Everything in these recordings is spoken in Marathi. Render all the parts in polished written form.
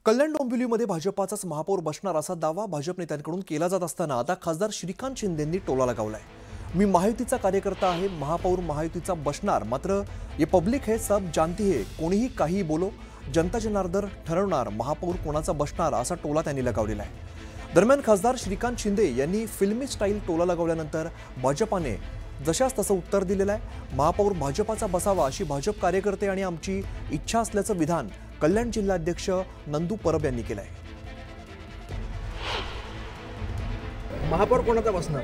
कल्याण डोंबिवलीमध्ये भाजपाचाच महापौर बसणार असा दावा भाजप नेत्यांकडून केला जात असताना आता खासदार श्रीकांत शिंदेंनी टोला लगावलाय। मी महायुतीचा कार्यकर्ता आहे, महापौर महायुतीचा बसणार, मात्र ये पब्लिक है, सब जानती है, कोणीही काही बोलो, जनता जनार्दन ठरवणार महापौर कोणाचा बसणार असा टोला त्यांनी लगावलेला आहे। दरम्यान खासदार श्रीकांत शिंदे यांनी फिल्मी स्टाईल टोला लगावल्यानंतर भाजपाने जशास तसं उत्तर दिलेलं आहे। महापौर भाजपाचा बसावा अशी भाजप कार्यकर्ते आणि आमची इच्छा असल्याचं विधान कल्याण जिल्हाध्यक्ष नंदू परब यांनी केलं आहे। महापौर कोणाचा बसणार?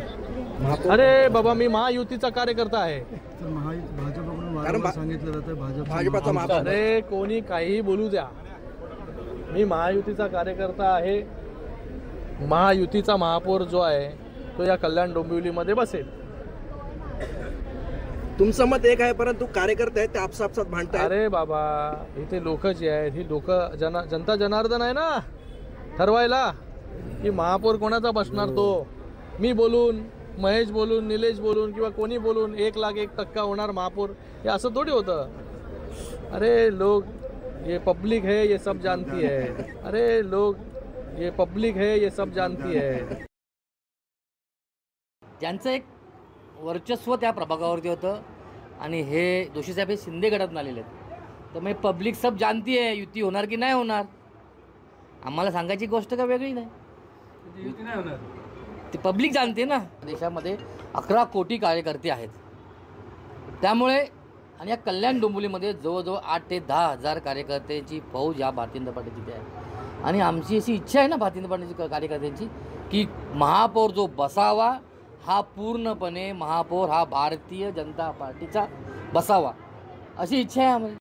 अरे बाबा, मी महायुतीचा कार्यकर्ता आहे। भाजपकडून सांगितलं जातं भाजपाचा महापौर। अरे कोणी काही बोलू द्या, मी महायुतीचा कार्यकर्ता आहे। महायुतीचा महापौर जो आहे तो या कल्याण डोंबिवलीमध्ये बसेल। तुमचं मत एक आहे, परंतु कार्यकर्ते आहेत ते आपसात भांडतात। अरे बाबा, इथे लोक जे आहेत ही लोक जनता जनार्दन आहे ना ठरवायला की महापौर कोणाचा बसणार। तो मी बोलून, महेश बोलून, निलेश बोलून किंवा कोणी बोलून 1,01% होणार महापौर, हे असं थोडी होतं। अरे लोग, ये पब्लिक है, ये सब जानती है। अरे लोग, ये पब्लिक है, ये सब जानती है। त्यांचं एक वर्चस्व त्या प्रभागावरती होतं आणि हे दोषी साहेब हे शिंदे गटातून आलेले आहेत। तर मग पब्लिक सब जानती आहे युती होणार की नाही होणार, आम्हाला सांगायची गोष्ट का वेगळी नाही, युती नाही होणार ते पब्लिक जानते ना। देशामध्ये 11 कोटी कार्यकर्ते आहेत, त्यामुळे आणि या कल्याण डोंबिवलीमध्ये जवळजवळ 8 ते 10 हजार कार्यकर्त्यांची फौज या भारतीय जनता पार्टीची आहे। आणि आमची अशी इच्छा आहे ना भारतीय जनता पार्टीची कार्यकर्त्यांची की महापौर जो बसावा हा पूर्णपणे महापौर हा भारतीय जनता पार्टीचा बसावा अशी इच्छा आहे आम्हाला।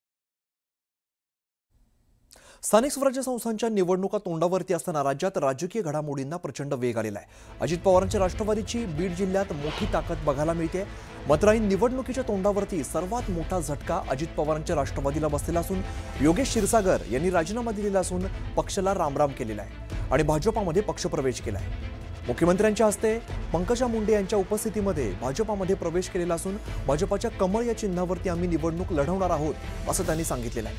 स्थानिक स्वराज्य संस्थांच्या निवडणुका तोंडावरती असताना राज्यात राजकीय घडामोडींना प्रचंड वेग आलेला आहे। अजित पवारांच्या राष्ट्रवादीची बीड जिल्ह्यात मोठी ताकद बघायला मिळते, मात्र निवडणुकीच्या तोंडावरती सर्वात मोठा झटका अजित पवारांच्या राष्ट्रवादीला बसलेला असून योगेश क्षीरसागर यांनी राजीनामा दिलेला असून पक्षाला रामराम केलेला आहे आणि भाजपामध्ये पक्षप्रवेश केला आहे। मुख्यमंत्र्यांच्या हस्ते पंकजा मुंडे यांच्या उपस्थितीमध्ये भाजपामध्ये प्रवेश केलेला असून भाजपाच्या कमळ या चिन्हावरती आम्ही निवडणूक लढवणार आहोत असं त्यांनी सांगितलेलं आहे।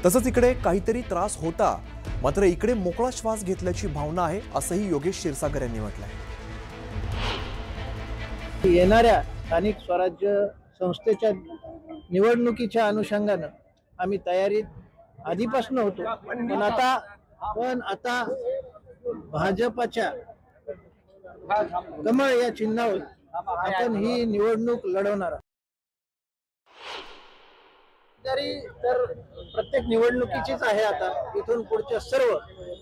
तसंच इकडे काहीतरी त्रास होता, मात्र इकडे मोकळा श्वास घेतल्याची भावना आहे असंही योगेश क्षीरसागर यांनी म्हटलंय। येणाऱ्या स्थानिक स्वराज्य संस्थेच्या निवडणुकीच्या अनुषंगानं आम्ही तयारीत आधीपासून होतो, पण आता भाजपाच्या कमळ या चिन्हावर आपण ही निवडणूक लढवणार आहोत। तर प्रत्येक निवडणुकीचीच आहे। आता इथून पुढच्या सर्व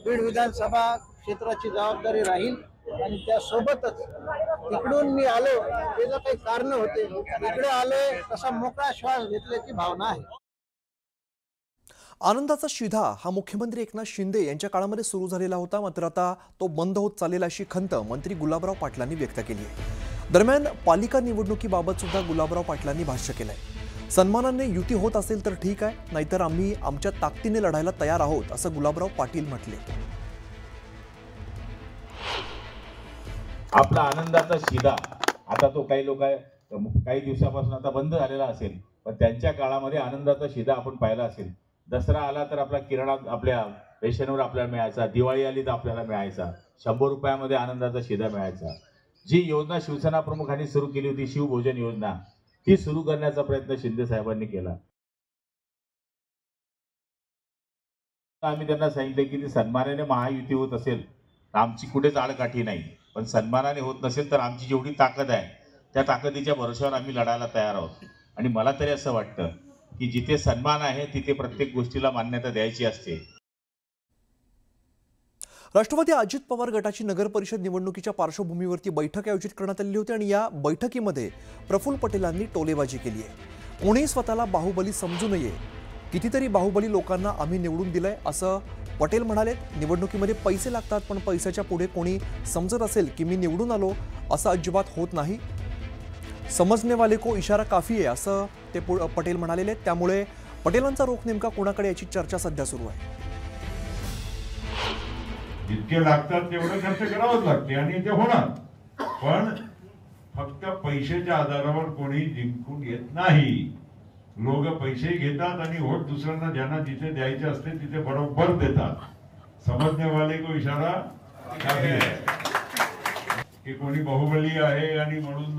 बीड विधानसभा क्षेत्राची जबाबदारी राहील आणि त्यासोबतच तिकडून मी आलो ते जर काही कारण होते, इकडे आलोय तसा मोकळा श्वास घेतल्याची भावना आहे। आनंदाचा शिधा हा मुख्यमंत्री एकनाथ शिंदे यांच्या काळामध्ये सुरू झालेला होता, मात्र आता तो बंद होत चाललेला अशी खंत मंत्री गुलाबराव पाटलांनी व्यक्त केली आहे। दरम्यान पालिका निवडणुकीबाबत सुद्धा गुलाबराव पाटलांनी भाष्य केलंय। सन्मानाने युती होत असेल तर ठीक आहे, नाहीतर आम्ही आमच्या ताकदीने लढायला तयार आहोत असं गुलाबराव पाटील म्हटले। आपला आनंदाचा शिधा आता तो काही दिवसापासून आता बंद झालेला असेल, पण त्यांच्या काळामध्ये आनंदाचा शिधा आपण पाहिला असेल। दसरा आला तर आपला किराणा आपल्या रेशनवर आपल्याला मिळायचा, दिवाळी आली तर आपल्याला मिळायचा 100 रुपयामध्ये आनंदाचा शिधा मिळायचा। जी योजना शिवसेना प्रमुखांनी सुरू केली होती शिवभोजन योजना, ती सुरू करण्याचा प्रयत्न शिंदे साहेबांनी केला। आम्ही त्यांना सांगितले की ती सन्मानाने महायुती होत असेल तर आमची कुठेच आडकाठी नाही, पण सन्मानाने होत नसेल तर आमची जेवढी ताकद आहे त्या ताकदीच्या भरोश्यावर आम्ही लढायला तयार आहोत। आणि मला तरी असं वाटतं की जिथे सन्मान आहे तिथे प्रत्येक गोष्टीला मान्यता द्यायची असते। राष्ट्रवादी अजित पवार गटाची नगर परिषद निवडणुकीच्या पार्श्वभूमीवरती बैठक आयोजित करण्यात आली होती आणि या बैठकीमध्ये प्रफुल्ल पटेलांनी टोलेबाजी केली आहे। कोणीही स्वतःला बाहुबली समजू नये, कितीतरी बाहुबली लोकांना आम्ही निवडून दिलंय असं पटेल म्हणाले। निवडणुकीमध्ये पैसे लागतात, पण पैशाच्या पुढे कोणी समजत असेल की मी निवडून आलो असं अजिबात होत नाही, समजने वाले को इशारा काफी आहे असं ते पटेल म्हणालेले। त्यामुळे पटेलांचा रोख नेमका कोणाकडे याची चर्चा सध्या सुरू आहे। जितके लागतात तेवढं खर्च करावंच लागते आणि ते होणार, पण फक्त पैशाच्या आधारावर कोणी जिंकून येत नाही। लोक पैसे घेतात आणि वोट दुसऱ्यांना ज्यांना जिथे द्यायचे असते तिथे बरोबर देतात। समझने वाले को इशारा काफी है की कोणी बाहुबली आहे आणि म्हणून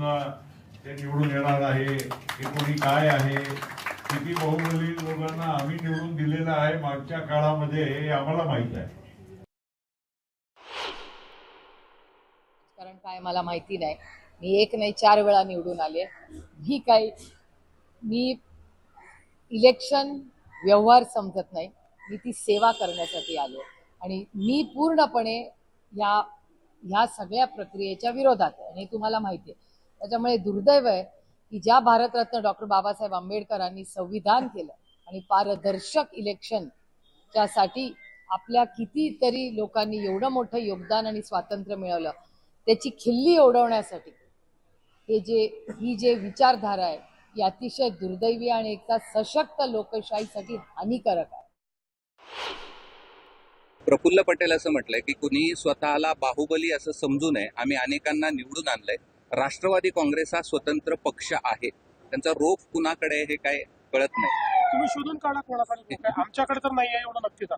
ते निवडून येणार आहे की कोणी काय आहे. किती बाहुबली लोकांना आम्ही निवडून दिलेलं आहे मागच्या काळामध्ये हे आम्हाला माहित आहे. कारण काय मला माहिती नाही. मी एक नाही 4 वेळा निवडून आले. मी इलेक्शन व्यवहार समजत नाही. मी ती सेवा करण्यासाठी आले आणि मी पूर्णपणे ह्या सगळ्या प्रक्रियेच्या विरोधात आहे आणि तुम्हाला माहिती आहे. त्याच्यामुळे दुर्दैव आहे की ज्या भारतरत्न डॉक्टर बाबासाहेब आंबेडकरांनी संविधान केलं आणि पारदर्शक इलेक्शनच्या साठी आपल्या कितीतरी लोकांनी एवढं मोठं योगदान आणि स्वातंत्र्य मिळवलं, त्याची खिल्ली उडवण्यासाठी ही जे विचारधारा आहे ही अतिशय दुर्दैवी आणि एका सशक्त लोकशाहीसाठी हानिकारक आहे. प्रफुल्ल पटेल असं म्हटलंय की कुणी स्वतःला बाहुबली असं समजू नये. आम्ही अनेकांना निवडून आणलंय. राष्ट्रवादी काँग्रेस हा स्वतंत्र पक्ष आहे. त्यांचा रोख कुणाकडे आहे हे काय कळत नाही. तुम्ही शोधून काढा कोणाकडे. आमच्याकडे तर नाही आहे एवढं नक्कीच.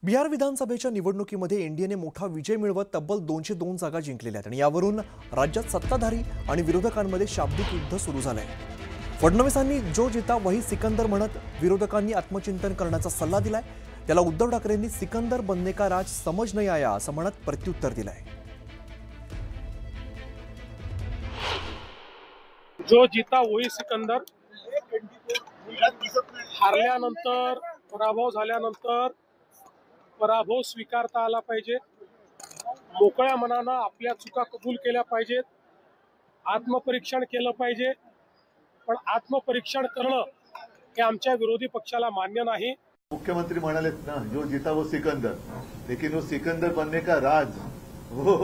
बिहार विधानसभेच्या निवडणुकीमध्ये एनडीएने मोठा विजय मिळवत तब्बल 202 जागा जिंकलेल्या आहेत आणि यावरून राज्यात सत्ताधारी आणि विरोधकांमध्ये शाब्दिक युद्ध सुरू झालंय. फडणवीसांनी जो जिता वही सिकंदर म्हणत विरोधकांनी आत्मचिंतन करण्याचा सल्ला दिलाय. त्याला उद्धव ठाकरेंनी सिकंदर बनने का राज समझ नहीं आया असं म्हणत प्रत्युत्तर दिलंय. जो जिता वही सिकंदर. हारल्यानंतर पराभव झाल्यानंतर पराभव स्वीकारता आला पाहिजे. मोकळ्या मनानं आपल्या चुका कबूल केल्या पाहिजेत. आत्मपरीक्षण केलं पाहिजे. पण आत्मपरीक्षण करणं हे आमच्या विरोधी पक्षाला मान्य नाही. मुख्यमंत्री म्हणालेत ना, जो जीता वो सिकंदर, लेकिन वो सिकंदर बनने का राज वो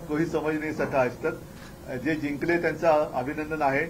कोई समझ नहीं सका आज तक. जे जिंकले त्यांचं अभिनंदन आहे.